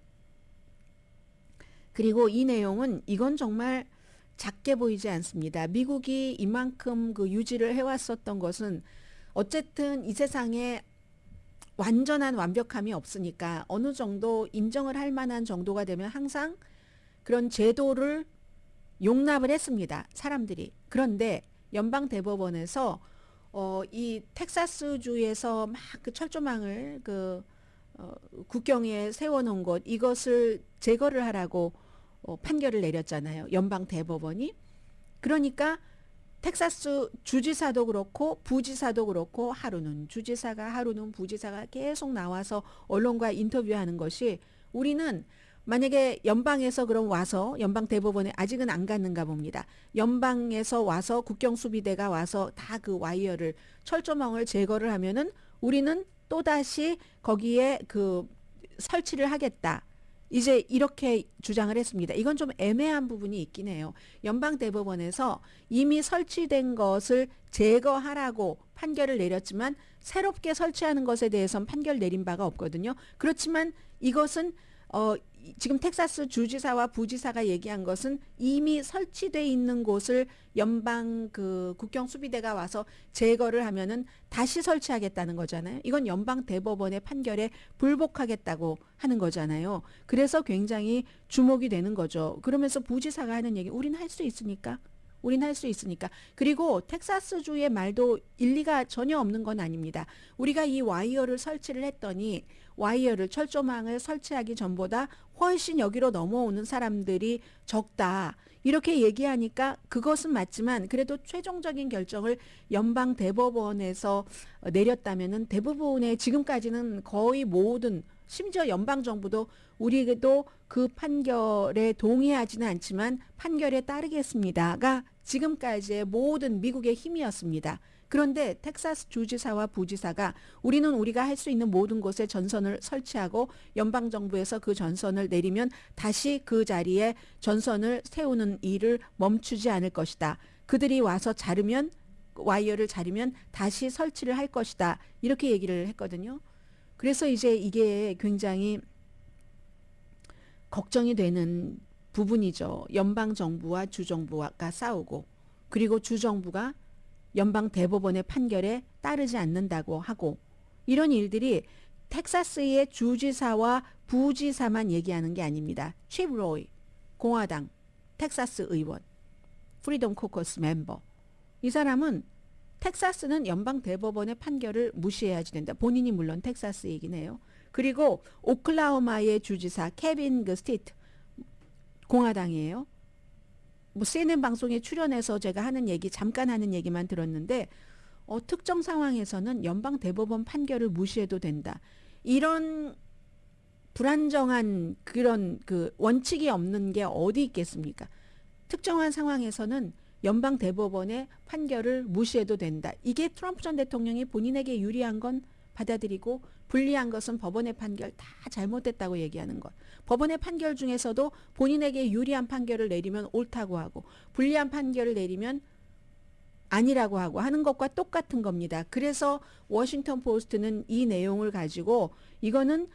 그리고 이 내용은 이건 정말 작게 보이지 않습니다. 미국이 이만큼 그 유지를 해왔었던 것은 어쨌든 이 세상에 완전한 완벽함이 없으니까 어느 정도 인정을 할 만한 정도가 되면 항상 그런 제도를 용납을 했습니다. 사람들이. 그런데 연방 대법원에서 이 텍사스주에서 막 그 철조망을 국경에 세워놓은 것 이것을 제거를 하라고 판결을 내렸잖아요. 연방 대법원이. 그러니까 텍사스 주지사도 그렇고 부지사도 그렇고 하루는 주지사가 하루는 부지사가 계속 나와서 언론과 인터뷰하는 것이 우리는 만약에 연방에서 그럼 와서 연방 대법원에 아직은 안 갔는가 봅니다. 연방에서 와서 국경수비대가 와서 다 그 와이어를 철조망을 제거를 하면은 우리는 또다시 거기에 그 설치를 하겠다. 이제 이렇게 주장을 했습니다. 이건 좀 애매한 부분이 있긴 해요. 연방 대법원에서 이미 설치된 것을 제거하라고 판결을 내렸지만 새롭게 설치하는 것에 대해서는 판결 내린 바가 없거든요. 그렇지만 이것은 지금 텍사스 주지사와 부지사가 얘기한 것은 이미 설치돼 있는 곳을 연방 그 국경 수비대가 와서 제거를 하면은 다시 설치하겠다는 거잖아요. 이건 연방 대법원의 판결에 불복하겠다고 하는 거잖아요. 그래서 굉장히 주목이 되는 거죠. 그러면서 부지사가 하는 얘기, 우린 할 수 있으니까. 우린 할 수 있으니까. 그리고 텍사스주의 말도 일리가 전혀 없는 건 아닙니다. 우리가 이 와이어를 설치를 했더니 와이어를 철조망을 설치하기 전보다 훨씬 여기로 넘어오는 사람들이 적다. 이렇게 얘기하니까 그것은 맞지만 그래도 최종적인 결정을 연방 대법원에서 내렸다면은 대부분의 지금까지는 거의 모든 심지어 연방 정부도 우리도 그 판결에 동의하지는 않지만 판결에 따르겠습니다가 지금까지의 모든 미국의 힘이었습니다. 그런데 텍사스 주지사와 부지사가 우리는 우리가 할 수 있는 모든 곳에 전선을 설치하고 연방정부에서 그 전선을 내리면 다시 그 자리에 전선을 세우는 일을 멈추지 않을 것이다. 그들이 와서 자르면 와이어를 자르면 다시 설치를 할 것이다. 이렇게 얘기를 했거든요. 그래서 이제 이게 굉장히 걱정이 되는 부분이죠. 연방정부와 주정부가 싸우고 그리고 주정부가 연방 대법원의 판결에 따르지 않는다고 하고 이런 일들이 텍사스의 주지사와 부지사만 얘기하는 게 아닙니다. 칩 로이, 공화당, 텍사스 의원, 프리덤 코커스 멤버. 이 사람은 텍사스는 연방 대법원의 판결을 무시해야지 된다. 본인이 물론 텍사스 얘기는 해요. 그리고 오클라호마의 주지사 케빈 스티트 공화당이에요. 뭐 CNN 방송에 출연해서 제가 하는 얘기 잠깐 하는 얘기만 들었는데 특정 상황에서는 연방 대법원 판결을 무시해도 된다. 이런 불안정한 그런 그 원칙이 없는 게 어디 있겠습니까? 특정한 상황에서는 연방 대법원의 판결을 무시해도 된다. 이게 트럼프 전 대통령이 본인에게 유리한 건 받아들이고 불리한 것은 법원의 판결 다 잘못됐다고 얘기하는 것. 법원의 판결 중에서도 본인에게 유리한 판결을 내리면 옳다고 하고 불리한 판결을 내리면 아니라고 하고 하는 것과 똑같은 겁니다. 그래서 워싱턴 포스트는 이 내용을 가지고 이거는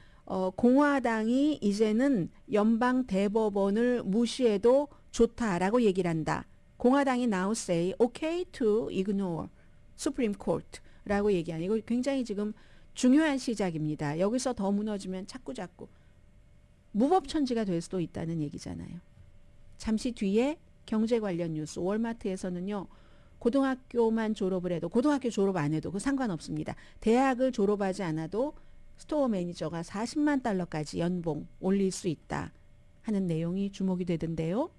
공화당이 이제는 연방 대법원을 무시해도 좋다라고 얘기를 한다. 공화당이 now say okay to ignore Supreme Court라고 얘기하는 이거 굉장히 지금 중요한 시작입니다. 여기서 더 무너지면 자꾸자꾸 무법천지가 될 수도 있다는 얘기잖아요. 잠시 뒤에 경제 관련 뉴스 월마트에서는요. 고등학교만 졸업을 해도 고등학교 졸업 안 해도 그 상관없습니다. 대학을 졸업하지 않아도 스토어 매니저가 40만 달러까지 연봉 올릴 수 있다 하는 내용이 주목이 되던데요.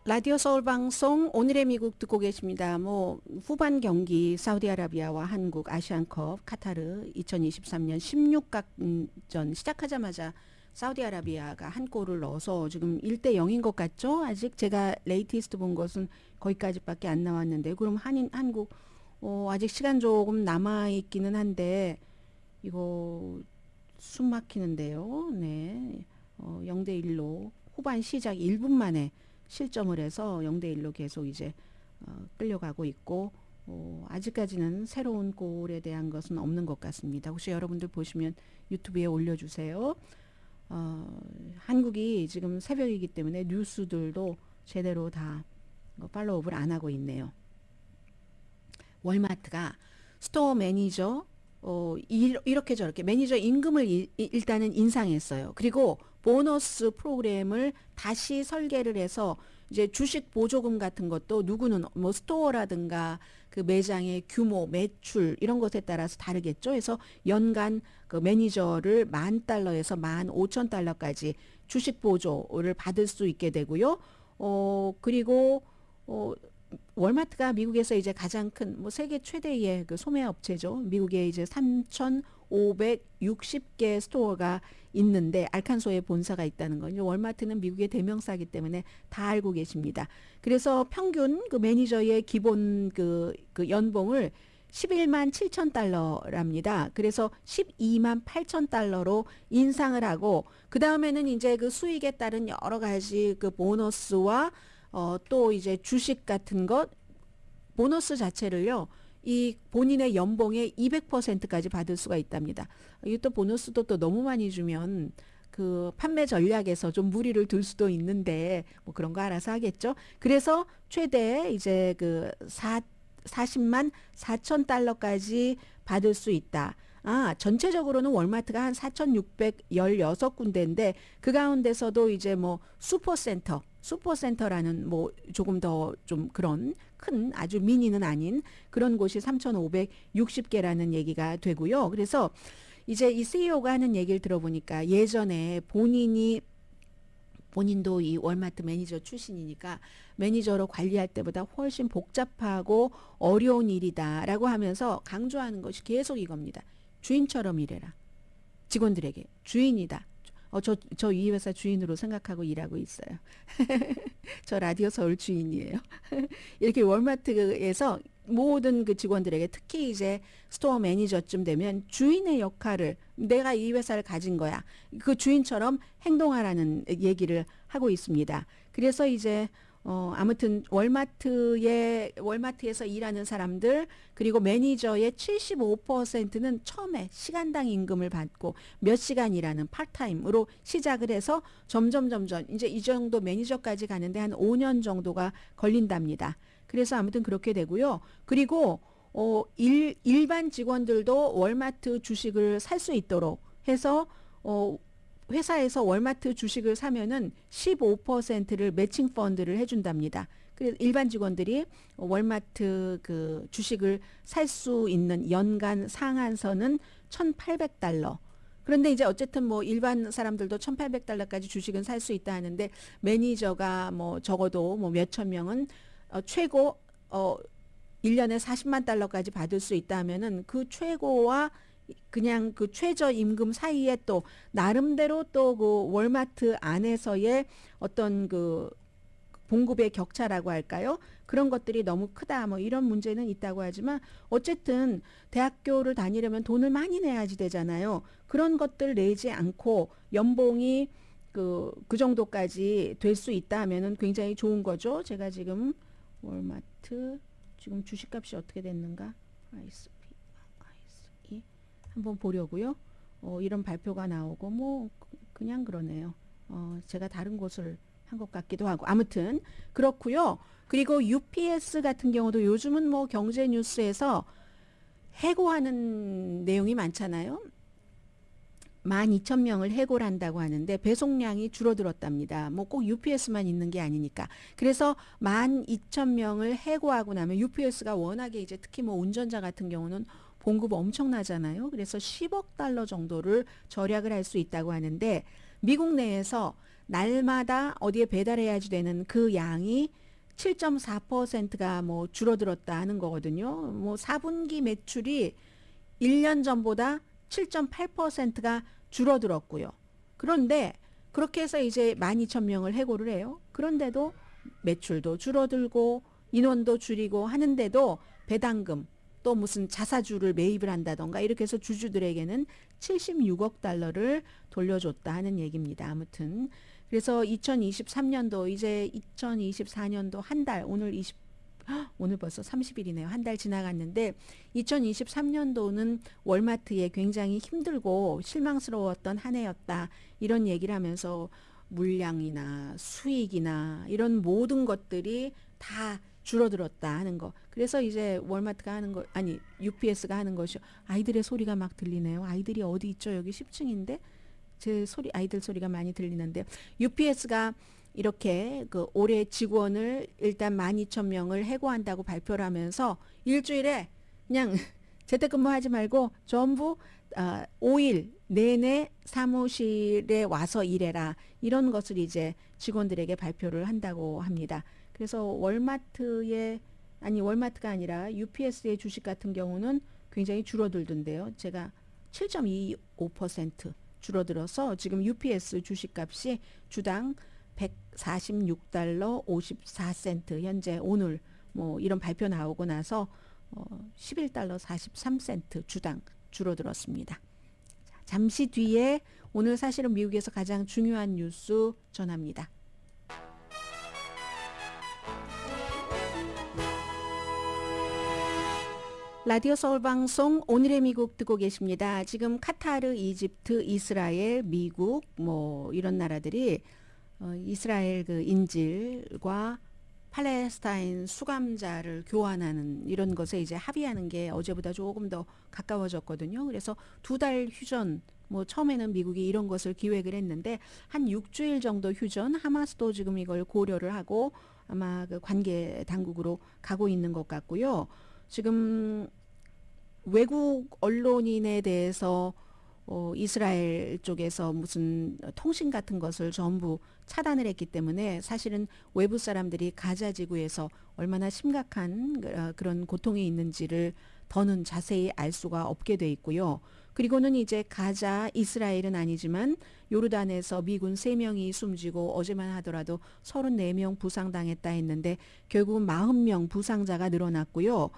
라디오 서울 방송 오늘의 미국 듣고 계십니다. 뭐 후반 경기 사우디아라비아와 한국 아시안컵 카타르 2023년 16강전 시작하자마자 사우디아라비아가 한 골을 넣어서 지금 1대 0인 것 같죠? 아직 제가 레이티스트 본 것은 거기까지밖에 안 나왔는데 그럼 한국 아직 시간 조금 남아 있기는 한데 이거 숨 막히는데요. 네. 0대 1로 후반 시작 1분 만에 실점을 해서 0대 1로 계속 이제 끌려가고 있고 아직까지는 새로운 골에 대한 것은 없는 것 같습니다. 혹시 여러분들 보시면 유튜브에 올려주세요. 한국이 지금 새벽이기 때문에 뉴스들도 제대로 다 팔로우업을 안 하고 있네요. 월마트가 스토어 매니저 이렇게 저렇게 매니저 임금을 일단은 인상했어요. 그리고 보너스 프로그램을 다시 설계를 해서 이제 주식 보조금 같은 것도 누구는 뭐 스토어라든가 그 매장의 규모, 매출 이런 것에 따라서 다르겠죠. 그래서 연간 그 매니저를 $10,000에서 $15,000까지 주식 보조를 받을 수 있게 되고요. 그리고 월마트가 미국에서 이제 가장 큰 뭐 세계 최대의 그 소매 업체죠. 미국에 이제 3,560개 스토어가 있는데 알칸소에 본사가 있다는 건 월마트는 미국의 대명사이기 때문에 다 알고 계십니다. 그래서 평균 그 매니저의 기본 그 연봉을 11만 7천 달러랍니다. 그래서 12만 8천 달러로 인상을 하고 그 다음에는 이제 그 수익에 따른 여러 가지 그 보너스와 또 이제 주식 같은 것 보너스 자체를요. 이 본인의 연봉의 200%까지 받을 수가 있답니다. 이 또 보너스도 또 너무 많이 주면 그 판매 전략에서 좀 무리를 둘 수도 있는데 뭐 그런 거 알아서 하겠죠. 그래서 최대 이제 그 40만 4천 달러까지 받을 수 있다. 전체적으로는 월마트가 한 4,616군데인데 그 가운데서도 이제 뭐 슈퍼센터라는 뭐 조금 더 좀 그런 큰 아주 미니는 아닌 그런 곳이 3,560개라는 얘기가 되고요. 그래서 이제 이 CEO가 하는 얘기를 들어보니까 예전에 본인도 이 월마트 매니저 출신이니까 매니저로 관리할 때보다 훨씬 복잡하고 어려운 일이다라고 하면서 강조하는 것이 계속 이겁니다. 주인처럼 일해라. 직원들에게 주인이다. 저 이 회사 주인으로 생각하고 일하고 있어요. 저 라디오 서울 주인이에요. 이렇게 월마트에서 모든 그 직원들에게 특히 이제 스토어 매니저쯤 되면 주인의 역할을 내가 이 회사를 가진 거야. 그 주인처럼 행동하라는 얘기를 하고 있습니다. 그래서 이제 아무튼 월마트에서 일하는 사람들 그리고 매니저의 75%는 처음에 시간당 임금을 받고 몇 시간 일하는 파트타임으로 시작을 해서 점점 이제 이 정도 매니저까지 가는데 한 5년 정도가 걸린답니다. 그래서 아무튼 그렇게 되고요. 그리고 일반 직원들도 월마트 주식을 살 수 있도록 해서 회사에서 월마트 주식을 사면은 15%를 매칭 펀드를 해준답니다. 그래서 일반 직원들이 월마트 그 주식을 살 수 있는 연간 상한선은 $1,800. 그런데 이제 어쨌든 뭐 일반 사람들도 $1,800까지 주식은 살 수 있다 하는데 매니저가 뭐 적어도 뭐 몇천 명은 최고 1년에 40만 달러까지 받을 수 있다 하면은 그 최고와 그냥 그 최저 임금 사이에 또 나름대로 또 그 월마트 안에서의 어떤 그 봉급의 격차라고 할까요? 그런 것들이 너무 크다 뭐 이런 문제는 있다고 하지만 어쨌든 대학교를 다니려면 돈을 많이 내야지 되잖아요. 그런 것들 내지 않고 연봉이 그 정도까지 될 수 있다 하면은 굉장히 좋은 거죠. 제가 지금 월마트 지금 주식값이 어떻게 됐는가? ISE 한번 보려고요. 이런 발표가 나오고 뭐 그냥 그러네요. 제가 다른 곳을 한 것 같기도 하고 아무튼 그렇고요. 그리고 UPS 같은 경우도 요즘은 뭐 경제 뉴스에서 해고하는 내용이 많잖아요. 12,000명을 해고를 한다고 하는데 배송량이 줄어들었답니다. 뭐 꼭 UPS만 있는 게 아니니까. 그래서 12,000명을 해고하고 나면 UPS가 워낙에 이제 특히 뭐 운전자 같은 경우는 봉급 엄청나잖아요. 그래서 10억 달러 정도를 절약을 할 수 있다고 하는데 미국 내에서 날마다 어디에 배달해야지 되는 그 양이 7.4%가 뭐 줄어들었다 하는 거거든요. 뭐 4분기 매출이 1년 전보다 7.8%가 줄어들었고요. 그런데 그렇게 해서 이제 12,000명을 해고를 해요. 그런데도 매출도 줄어들고 인원도 줄이고 하는데도 배당금 또 무슨 자사주를 매입을 한다던가 이렇게 해서 주주들에게는 76억 달러를 돌려줬다 하는 얘기입니다. 아무튼 그래서 2023년도 이제 2024년도 한 달 오늘 벌써 30일이네요. 한 달 지나갔는데 2023년도는 월마트에 굉장히 힘들고 실망스러웠던 한 해였다. 이런 얘기를 하면서 물량이나 수익이나 이런 모든 것들이 다 줄어들었다 하는 거. 그래서 이제 월마트가 하는 거 아니 UPS가 하는 것이 아이들의 소리가 막 들리네요. 아이들이 어디 있죠? 여기 10층인데 제 소리 아이들 소리가 많이 들리는데 UPS가 이렇게 그 올해 직원을 일단 12,000명을 해고한다고 발표를 하면서 일주일에 그냥 재택근무하지 말고 전부 5일 내내 사무실에 와서 일해라 이런 것을 이제 직원들에게 발표를 한다고 합니다. 그래서 월마트가 아니라 UPS의 주식 같은 경우는 굉장히 줄어들던데요. 제가 7.25% 줄어들어서 지금 UPS 주식값이 주당 146달러 54센트 현재 오늘 뭐 이런 발표 나오고 나서 11달러 43센트 주당 줄어들었습니다. 자, 잠시 뒤에 오늘 사실은 미국에서 가장 중요한 뉴스 전합니다. 라디오 서울 방송 오늘의 미국 듣고 계십니다. 지금 카타르, 이집트, 이스라엘, 미국 뭐 이런 나라들이 이스라엘 그 인질과 팔레스타인 수감자를 교환하는 이런 것에 이제 합의하는 게 어제보다 조금 더 가까워졌거든요. 그래서 2달 휴전 뭐 처음에는 미국이 이런 것을 기획을 했는데 한 6주일 정도 휴전 하마스도 지금 이걸 고려를 하고 아마 그 관계 당국으로 가고 있는 것 같고요. 지금 외국 언론인에 대해서 이스라엘 쪽에서 무슨 통신 같은 것을 전부 차단을 했기 때문에 사실은 외부 사람들이 가자 지구에서 얼마나 심각한 그런 고통이 있는지를 더는 자세히 알 수가 없게 돼 있고요. 그리고는 이제 가자 이스라엘은 아니지만 요르단에서 미군 3명이 숨지고 어제만 하더라도 34명 부상당했다 했는데 결국은 40명 부상자가 늘어났고요.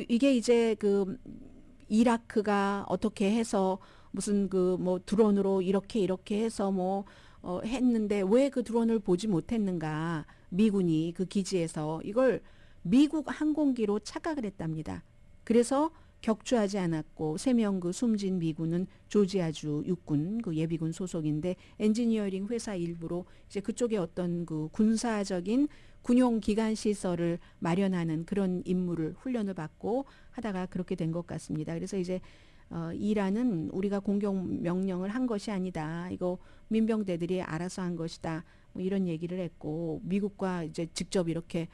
이게 이제 그 이라크가 어떻게 해서 무슨 그 뭐 드론으로 이렇게 해서 뭐 했는데 왜 그 드론을 보지 못했는가? 미군이 그 기지에서 이걸 미국 항공기로 착각을 했답니다. 그래서 격추하지 않았고 3명 그 숨진 미군은 조지아주 육군 그 예비군 소속인데 엔지니어링 회사 일부로 이제 그쪽에 어떤 그 군사적인 군용 기관 시설을 마련하는 그런 임무를 훈련을 받고 하다가 그렇게 된 것 같습니다. 그래서 이제 이란은 우리가 공격 명령을 한 것이 아니다. 이거 민병대들이 알아서 한 것이다. 뭐 이런 얘기를 했고 미국과 이제 직접 이렇게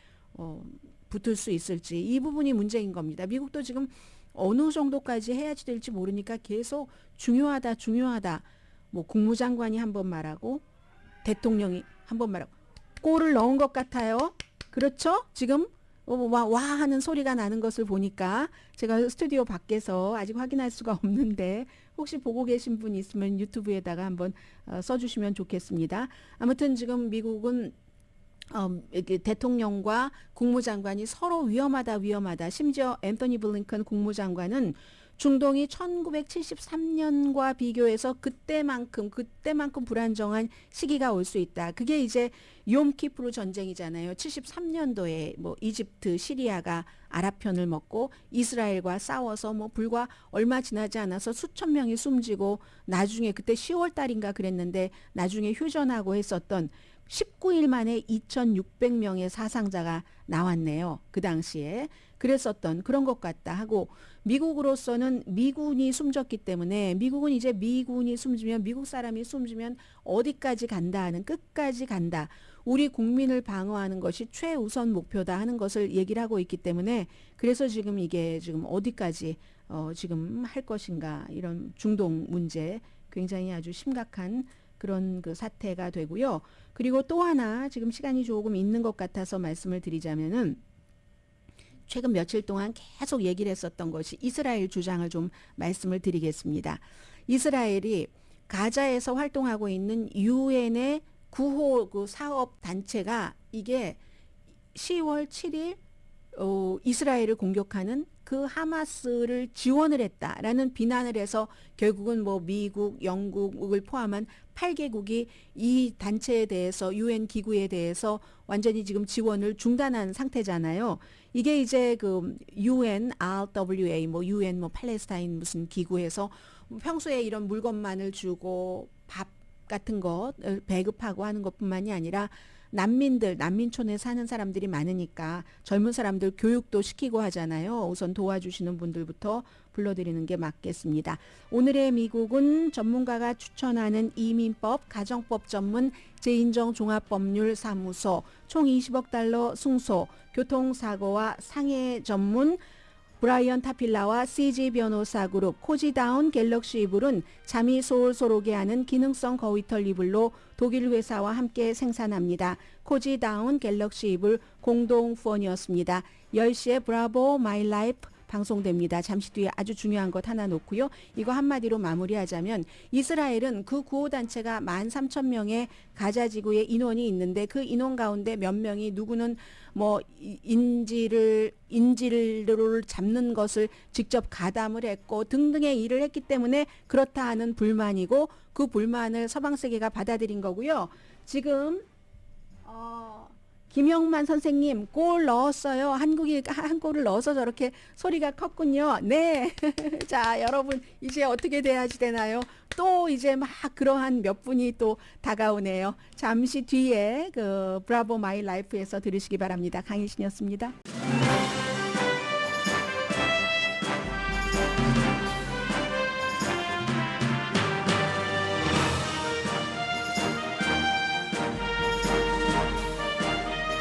붙을 수 있을지 이 부분이 문제인 겁니다. 미국도 지금 어느 정도까지 해야지 될지 모르니까 계속 중요하다. 뭐 국무장관이 한 번 말하고 대통령이 한 번 말하고 골을 넣은 것 같아요. 그렇죠? 지금 와 하는 소리가 나는 것을 보니까 제가 스튜디오 밖에서 아직 확인할 수가 없는데 혹시 보고 계신 분 있으면 유튜브에다가 한번 써주시면 좋겠습니다. 아무튼 지금 미국은 대통령과 국무장관이 서로 위험하다. 심지어 앤토니 블링컨 국무장관은 중동이 1973년과 비교해서 그때만큼 불안정한 시기가 올 수 있다. 그게 이제 욤키프르 전쟁이잖아요. 73년도에 뭐 이집트, 시리아가 아랍 편을 먹고 이스라엘과 싸워서 뭐 불과 얼마 지나지 않아서 수천 명이 숨지고 나중에 그때 10월 달인가 그랬는데 나중에 휴전하고 했었던 19일 만에 2,600명의 사상자가 나왔네요. 그 당시에. 그랬었던 그런 것 같다 하고 미국으로서는 미군이 숨졌기 때문에 미국은 이제 미군이 숨지면 미국 사람이 숨지면 어디까지 간다 하는 끝까지 간다. 우리 국민을 방어하는 것이 최우선 목표다 하는 것을 얘기를 하고 있기 때문에 그래서 지금 이게 지금 어디까지 지금 할 것인가 이런 중동 문제 굉장히 아주 심각한 그런 그 사태가 되고요. 그리고 또 하나 지금 시간이 조금 있는 것 같아서 말씀을 드리자면은 최근 며칠 동안 계속 얘기를 했었던 것이 이스라엘 주장을 좀 말씀을 드리겠습니다. 이스라엘이 가자에서 활동하고 있는 유엔의 구호 그 사업 단체가 이게 10월 7일 이스라엘을 공격하는 그 하마스를 지원을 했다라는 비난을 해서 결국은 뭐 미국, 영국을 포함한 8개국이 이 단체에 대해서 유엔 기구에 대해서 완전히 지금 지원을 중단한 상태잖아요. 이게 이제 그 UN, RWA, 뭐 UN, 뭐 팔레스타인 무슨 기구에서 평소에 이런 물건만을 주고 밥 같은 것 배급하고 하는 것뿐만이 아니라 난민촌에 사는 사람들이 많으니까 젊은 사람들 교육도 시키고 하잖아요. 우선 도와주시는 분들부터 불러드리는 게 맞겠습니다. 오늘의 미국은 전문가가 추천하는 이민법, 가정법 전문 재인정종합법률사무소, 총 20억 달러 승소, 교통사고와 상해 전문 브라이언 타필라와 CG 변호사 그룹, 코지다운 갤럭시 이불은 잠이 솔솔 오게 하는 기능성 거위털 이불로 독일 회사와 함께 생산합니다. 코지다운 갤럭시 이불 공동 후원이었습니다. 10시에 브라보 마이 라이프 방송됩니다. 잠시 뒤에 아주 중요한 것 하나 놓고요. 이거 한마디로 마무리하자면 이스라엘은 그 구호단체가 13,000명의 가자지구의 인원이 있는데 그 인원 가운데 몇 명이 누구는 뭐 인질을 잡는 것을 직접 가담을 했고 등등의 일을 했기 때문에 그렇다 하는 불만이고 그 불만을 서방 세계가 받아들인 거고요. 지금 김영만 선생님 골 넣었어요. 한국이 한 골을 넣어서 저렇게 소리가 컸군요. 네. 자, 여러분 이제 어떻게 돼야지 되나요? 또 이제 막 그러한 몇 분이 또 다가오네요. 잠시 뒤에 그 브라보 마이 라이프에서 들으시기 바랍니다. 강희신이었습니다.